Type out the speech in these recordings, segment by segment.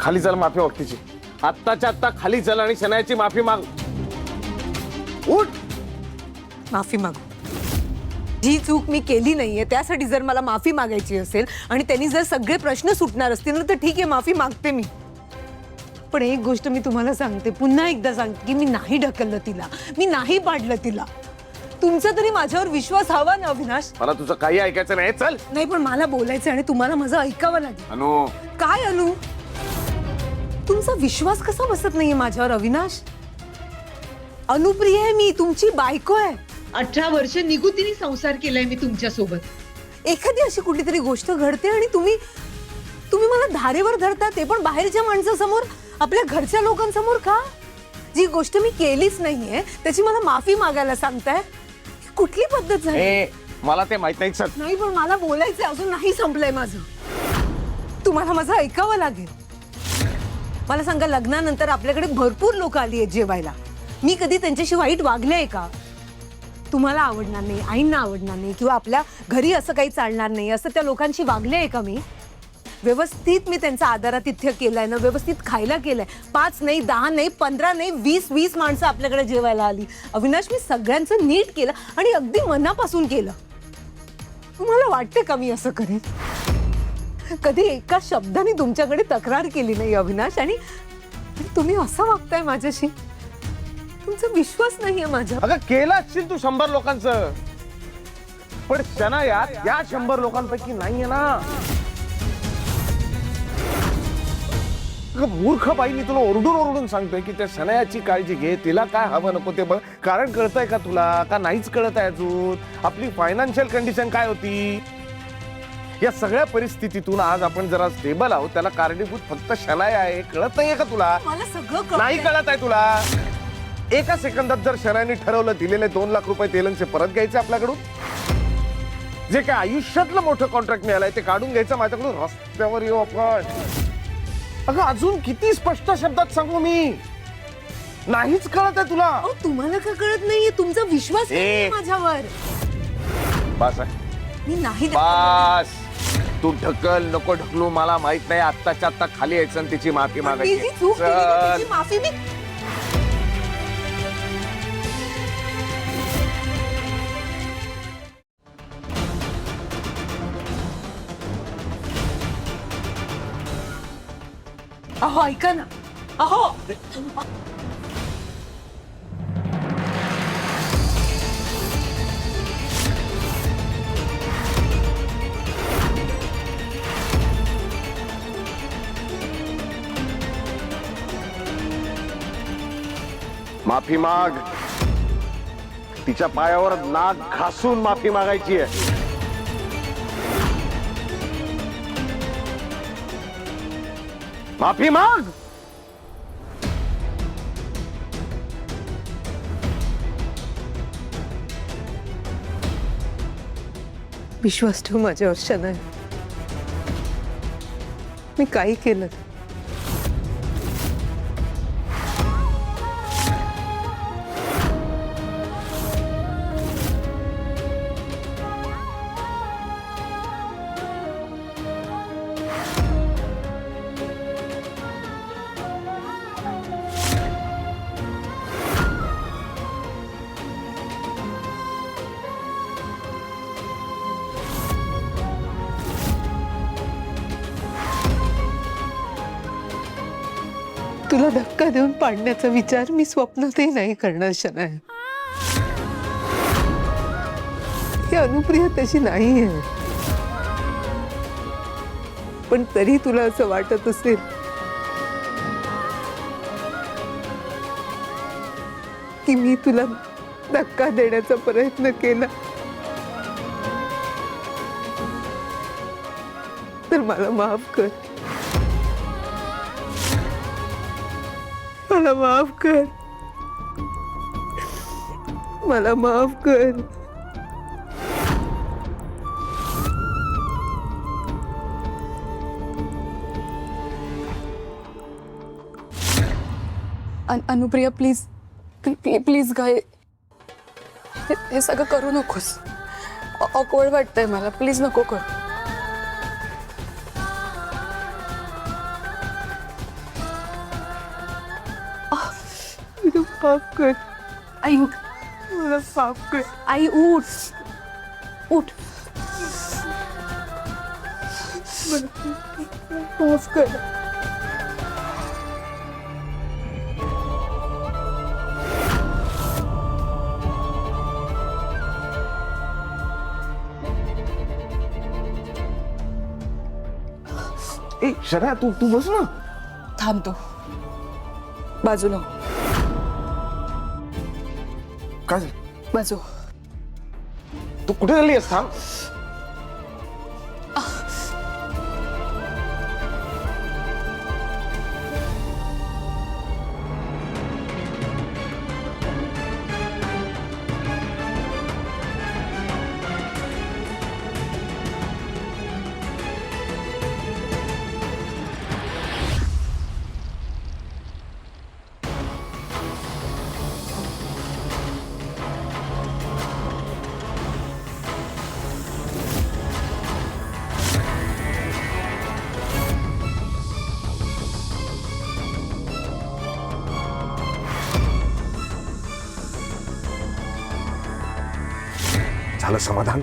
खाली चल, माफी माग तिची. आत्ताच्या आत्ता खाली चल आणि शनायाची माफी माग. उठ. माफी मागू. जी चूक मी केली नाहीये त्यासाठी जर मला माफी मागायची असेल आणि त्यांनी जर सगळे प्रश्न सुटणार असतील ना तर ठीक आहे, माफी मागते मी. पण एक गोष्ट मी तुम्हाला सांगते, पुन्हा एकदा सांगते की मी नाही ढकललं तिला, मी नाही पाडलं तिला. तुमचा तरी माझ्यावर विश्वास हवा ना अविनाश. मला तुझं काही ऐकायचं नाही. चल. नाही पण मला बोलायचं आणि तुम्हाला माझं ऐकावं लागेल. अनु. काय अनु? तुमचा विश्वास कसा बसत नाहीये माझ्यावर अविनाश? अनुप्रिया आहे मी, तुमची बायको आहे. 18 वर्ष निगुतीने संसार केलाय मी तुमच्या सोबत. एखादी अशी कुठलीतरी गोष्ट घडते आणि तुम्ही मला धारेवर धरता, ते पण बाहेरच्या माणसासमोर, आपल्या घरच्या लोकांसमोर. का? जी गोष्ट मी केलीच नाहीये त्याची मला माफी मागायला सांगताय? कुठली पद्धत झाली? मला ते माहित नाही. चल. नाही पण मला बोलायचं अजून नाही संपलंय माझं. तुम्हाला माझं ऐकावं लागेल. मला सांगा, लग्नानंतर आपल्याकडे भरपूर लोक आली आहेत जेवायला. मी कधी त्यांच्याशी वाईट वागले आहे का? तुम्हाला आवडणार नाही, आईंना आवडणार नाही किंवा आपल्या घरी असं काही चालणार नाही असं त्या लोकांशी वागले आहे का मी? व्यवस्थित मी त्यांचा आदरातिथ्य केलाय ना, व्यवस्थित खायला केलंय. 5 नाही, 10 नाही, 15 नाही, 20 माणसं आपल्याकडे जेवायला आली. अविनाश, मी सगळ्यांचं नीट केलं आणि अगदी मनापासून केलं. तुम्हाला वाटतं का मी असं करेन? कधी एका शब्दाने तुमच्याकडे तक्रार केली नाही अविनाश, आणि तुम्ही असं वागताय माझ्याशी. तुमचा विश्वास नाहीये माझ्या. अगं केलं असशील तू 100 लोकांचं, पण शनाया या 100 लोकांपैकी नाहीये ना. मूर्ख बाई, मी तुला ओरडून ओरडून सांगतोय की त्या शनायाची काळजी घे, तिला काय हवं नको ते बघ. कारण कळतंय का तुला, का नाहीच कळत आहे अजून? आपली फायनान्शियल कंडिशन काय होती? या सगळ्या परिस्थितीतून आज आपण जरा स्टेबल आहोत, त्याला कारणीभूत फक्त शनाया आहे. कळत नाहीये का तुला? मला सगळं नाही कळत आहे तुला? एका सेकंदात जर शनायाने ठरवलं दिलेले 2 लाख रुपये तेलंगचे परत घ्यायचे आपल्याकडून, जे काय आयुष्यातलं मोठं कॉन्ट्रॅक्ट मिळालंय ते काढून घ्यायचं माझ्याकडून, रस्त्यावर येऊ आपण. अगं अजून किती स्पष्ट शब्दात सांगू मी? नाहीच कळत आहे तुला? तुम्हाला का कळत नाहीये? तुमचा विश्वास नाहीये माझ्यावर. बस आहे. मी नाही बस. तू ढकल नको ढकलू मला माहित नाही. आत्ताच्या आत्ता खाली यायचं आणि तिची माफी मी जी मागायची. चूक केली ना, चल. त्याची माफी मी. अहो ऐका ना. अहो माफी माग. तिच्या पायावर नाक घासून माफी मागायची आहे. माफी माग. विश्वास ठेव माझ्यावर शनाया. मी काही केलं. तुला धक्का देऊन पाडण्याचा विचार मी स्वप्नातही नाही करणार शनाया. ही अनुप्रिया तशी नाहीये. पण तरी तुला असं वाटत असेल की मी तुला धक्का देण्याचा प्रयत्न केला, तर मला माफ कर. मला माफ कर. मला माफ कर. अनुप्रिया प्लीज प्लीज काय हे सगळं करू नकोस. ऑकवर्ड वाटतंय मला. प्लीज नको कर. माफ कर. आई उठ. मला माफ कर. आई उठ. उठ. माफ कर. ए शना, तू तू बस ना. थांबतो. बाजूला हो. काय झालं? बाजू. तू कुठे झाली आहेस? थांब. झालं समाधान?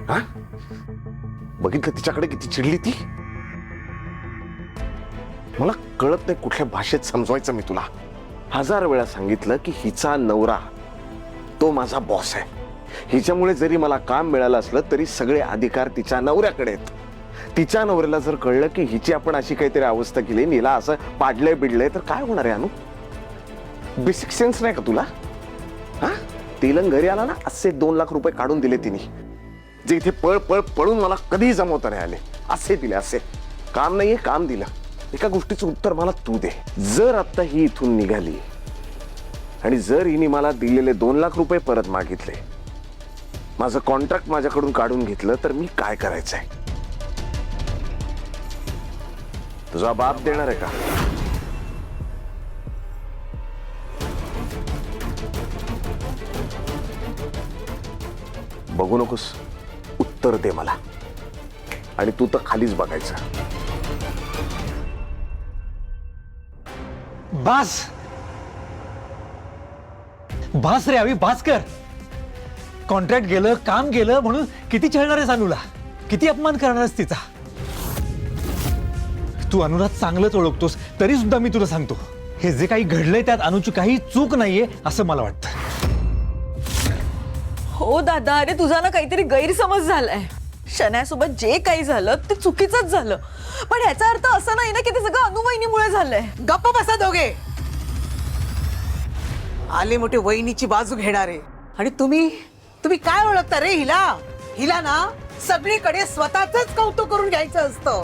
हा, बघितलं तिच्याकडे किती चिडली ती. मला कळत नाही कुठल्या भाषेत समजवायचं मी तुला. 1000 वेळा सांगितलं की हिचा नवरा तो माझा बॉस आहे. हिच्यामुळे जरी मला काम मिळालं असलं तरी सगळे अधिकार तिच्या नवऱ्याकडे आहेत. तिच्या नवऱ्याला जर कळलं की हिची आपण अशी काहीतरी अवस्था केली, नीला असं पाडलंय बिडलंय, तर काय होणार आहे अनु? बेसिक सेन्स नाही का तुला? हा, तेलन घरी आला ना, असे 2 लाख रुपये काढून दिले तिने, जे इथे पळ पळ पळून मला कधीही जमवता नाही आले. असे दिले, असे. काम नाहीये, काम दिलं. एका गोष्टीचं उत्तर मला तू दे. जर आता ही इथून निघाली आणि जर हिने मला दिलेले 2 लाख रुपये परत मागितले, माझं कॉन्ट्रॅक्ट माझ्याकडून काढून घेतलं, तर मी काय करायचंय? तुझा बाप देणार आहे का? बघू नकोस, उत्तर दे मला. आणि तू तर खालीच बघायचं. बास बास रे अवी, बास कर. कॉन्ट्रॅक्ट गेलं, काम गेलं म्हणून किती छळणार आहेस अनुला, किती अपमान करणार आहेस तिचा. तू अनुला चांगलंच ओळखतोस, तरी सुद्धा मी तुला सांगतो, हे जे काही घडलंय त्यात अनुची काही चूक नाहीये असं मला वाटतं. हो दादा, अरे तुझा ना काहीतरी गैरसमज झालाय. शनायासोबत जे काही झालं ते चुकीचंच झालं, पण ह्याचा अर्थ असा नाही ना की ते सगळं अनुवहिनीमुळे झालंय. गप्प बसा दोघे. आले मोठे वहिनीची बाजू घेणारे. आणि तुम्ही काय ओळखता रे हिला? हिला ना सगळीकडे स्वतःच कौतुक करून घ्यायचं असतं.